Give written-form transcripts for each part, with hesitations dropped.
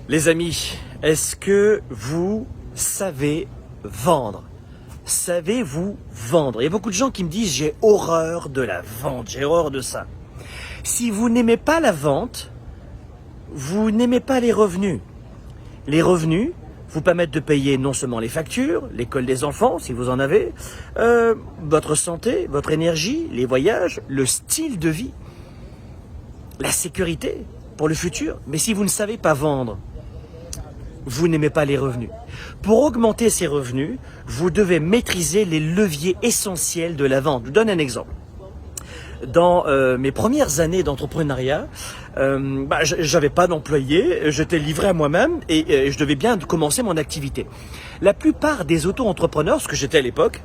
Les amis, est-ce que vous savez vendre? Savez-vous vendre? Il y a beaucoup de gens qui me disent j'ai horreur de la vente, j'ai horreur de ça. Si vous n'aimez pas la vente, vous n'aimez pas les revenus. Les revenus vous permettent de payer non seulement les factures, l'école des enfants si vous en avez, votre santé, votre énergie, les voyages, le style de vie, la sécurité pour le futur. Mais si vous ne savez pas vendre, vous n'aimez pas les revenus. Pour augmenter ces revenus, vous devez maîtriser les leviers essentiels de la vente. Je vous donne un exemple. Dans mes premières années d'entrepreneuriat, j'avais pas d'employé, j'étais livré à moi-même et je devais bien commencer mon activité. La plupart des auto-entrepreneurs, ce que j'étais à l'époque,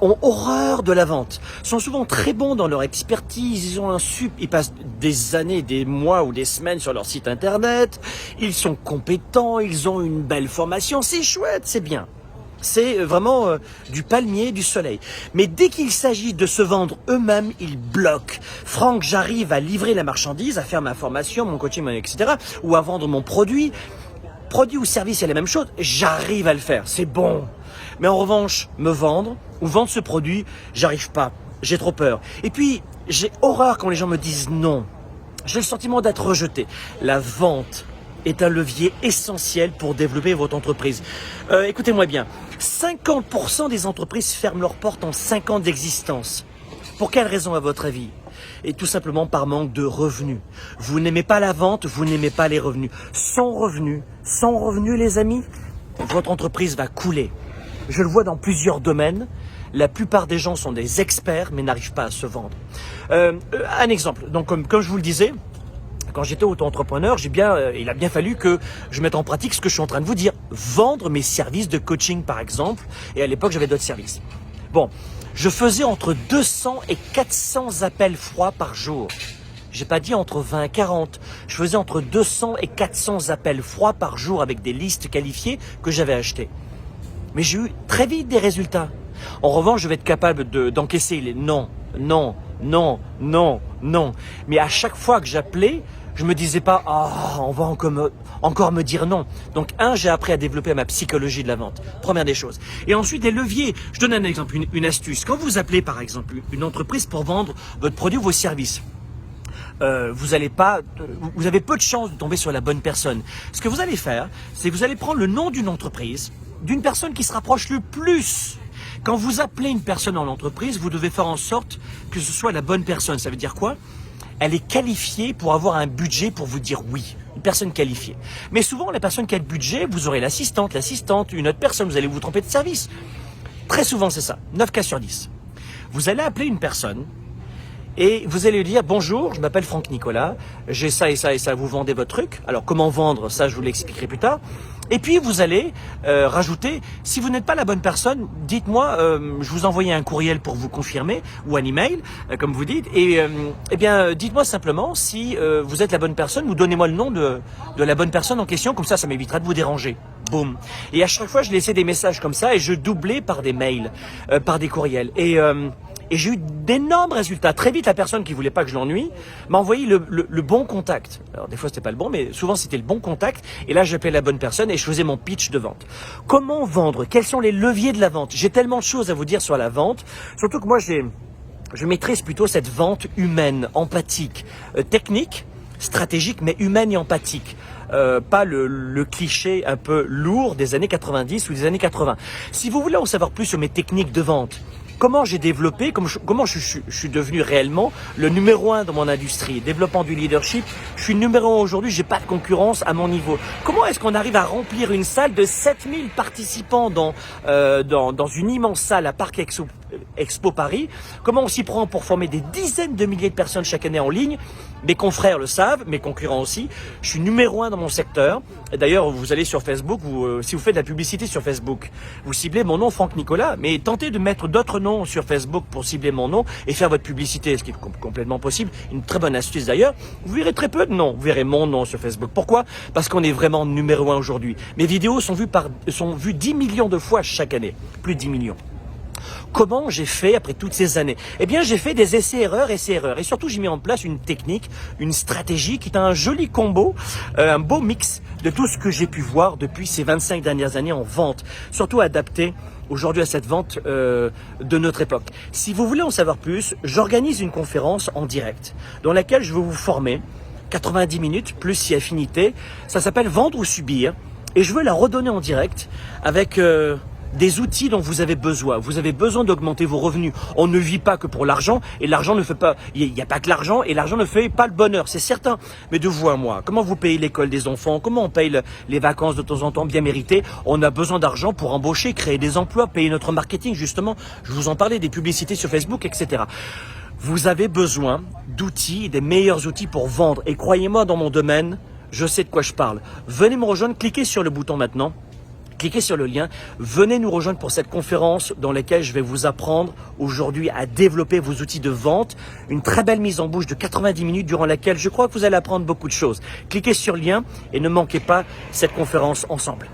ont horreur de la vente, sont souvent très bons dans leur expertise, ils passent des années, des mois ou des semaines sur leur site internet, ils sont compétents, ils ont une belle formation, c'est chouette, c'est bien. C'est vraiment du palmier, du soleil. Mais dès qu'il s'agit de se vendre eux-mêmes, ils bloquent. Franck, j'arrive à livrer la marchandise, à faire ma formation, mon coaching, etc. ou à vendre mon produit. Produit ou service, c'est la même chose. J'arrive à le faire, c'est bon. Mais en revanche, me vendre ou vendre ce produit, j'arrive pas. J'ai trop peur. Et puis, j'ai horreur quand les gens me disent non. J'ai le sentiment d'être rejeté. La vente est un levier essentiel pour développer votre entreprise. Écoutez-moi bien, 50% des entreprises ferment leurs portes en 5 ans d'existence. Pour quelle raison à votre avis? Et tout simplement par manque de revenus. Vous n'aimez pas la vente, vous n'aimez pas les revenus. Sans revenus les amis, votre entreprise va couler. Je le vois dans plusieurs domaines. La plupart des gens sont des experts mais n'arrivent pas à se vendre. Un exemple, donc comme je vous le disais, quand j'étais auto-entrepreneur, il a bien fallu que je mette en pratique ce que je suis en train de vous dire. Vendre mes services de coaching par exemple. Et à l'époque, j'avais d'autres services. Bon, je faisais entre 200 et 400 appels froids par jour. J'ai pas dit entre 20 et 40. Je faisais entre 200 et 400 appels froids par jour avec des listes qualifiées que j'avais achetées. Mais j'ai eu très vite des résultats. En revanche, je vais être capable d'encaisser les non. Mais à chaque fois que j'appelais, je me disais pas on va encore me dire non. Donc j'ai appris à développer ma psychologie de la vente. Première des choses. Et ensuite des leviers. Je donne un exemple, une astuce. Quand vous appelez par exemple une entreprise pour vendre votre produit ou vos services, vous avez peu de chances de tomber sur la bonne personne. Ce que vous allez faire, c'est que vous allez prendre le nom d'une entreprise, d'une personne qui se rapproche le plus. Quand vous appelez une personne en entreprise, vous devez faire en sorte que ce soit la bonne personne. Ça veut dire quoi? Elle est qualifiée pour avoir un budget pour vous dire oui. Une personne qualifiée. Mais souvent, la personne qui a le budget, vous aurez l'assistante, une autre personne, vous allez vous tromper de service. Très souvent, c'est ça. 9 cas sur 10. Vous allez appeler une personne et vous allez lui dire « Bonjour, je m'appelle Franck Nicolas, j'ai ça et ça et ça, vous vendez votre truc. Alors, comment vendre, ça, je vous l'expliquerai plus tard. » Et puis, vous allez rajouter « Si vous n'êtes pas la bonne personne, dites-moi, je vous envoie un courriel pour vous confirmer, ou un email, comme vous dites. Et dites-moi simplement si vous êtes la bonne personne, ou donnez-moi le nom de la bonne personne en question, comme ça m'évitera de vous déranger. » Boum. Et à chaque fois, je laissais des messages comme ça et je doublais par des mails, par des courriels. Et j'ai eu d'énormes résultats. Très vite, la personne qui voulait pas que je l'ennuie m'a envoyé le bon contact. Alors des fois, c'était pas le bon, mais souvent c'était le bon contact. Et là, j'appelais la bonne personne et je faisais mon pitch de vente. Comment vendre? Quels sont les leviers de la vente? J'ai tellement de choses à vous dire sur la vente. Surtout que moi, je maîtrise plutôt cette vente humaine, empathique, technique, stratégique, mais humaine et empathique. Pas le cliché un peu lourd des années 90 ou des années 80. Si vous voulez en savoir plus sur mes techniques de vente, comment j'ai développé, comment je suis devenu réellement le numéro 1 dans mon industrie, développant du leadership, je suis numéro 1 aujourd'hui, j'ai pas de concurrence à mon niveau. Comment est-ce qu'on arrive à remplir une salle de 7000 participants dans une immense salle à Parc Expo Paris? Comment on s'y prend pour former des dizaines de milliers de personnes chaque année en ligne? Mes confrères le savent, mes concurrents aussi. Je suis numéro 1 dans mon secteur. D'ailleurs, vous allez sur Facebook, si vous faites de la publicité sur Facebook, vous ciblez mon nom Franck Nicolas, mais tentez de mettre d'autres noms sur Facebook pour cibler mon nom et faire votre publicité, ce qui est complètement possible. Une très bonne astuce d'ailleurs. Vous verrez très peu de noms. Vous verrez mon nom sur Facebook. Pourquoi? Parce qu'on est vraiment numéro 1 aujourd'hui. Mes vidéos sont vues 10 millions de fois chaque année. Plus de 10 millions. Comment j'ai fait après toutes ces années? Eh bien, j'ai fait des essais-erreurs, essais-erreurs. Et surtout, j'ai mis en place une technique, une stratégie qui est un joli combo, un beau mix de tout ce que j'ai pu voir depuis ces 25 dernières années en vente. Surtout adapté aujourd'hui à cette vente de notre époque. Si vous voulez en savoir plus, j'organise une conférence en direct dans laquelle je vais vous former 90 minutes plus si affinité. Ça s'appelle Vendre ou Subir et je veux la redonner en direct avec des outils dont vous avez besoin. Vous avez besoin d'augmenter vos revenus. On ne vit pas que pour l'argent et l'argent ne fait pas, il n'y a pas que l'argent et l'argent ne fait pas le bonheur, c'est certain. Mais de vous à moi, comment vous payez l'école des enfants, comment on paye les vacances de temps en temps bien méritées, on a besoin d'argent pour embaucher, créer des emplois, payer notre marketing justement. Je vous en parlais, des publicités sur Facebook, etc. Vous avez besoin d'outils, des meilleurs outils pour vendre. Et croyez-moi, dans mon domaine, je sais de quoi je parle. Venez me rejoindre, cliquez sur le bouton maintenant. Cliquez sur le lien, venez nous rejoindre pour cette conférence dans laquelle je vais vous apprendre aujourd'hui à développer vos outils de vente. Une très belle mise en bouche de 90 minutes durant laquelle je crois que vous allez apprendre beaucoup de choses. Cliquez sur le lien et ne manquez pas cette conférence ensemble.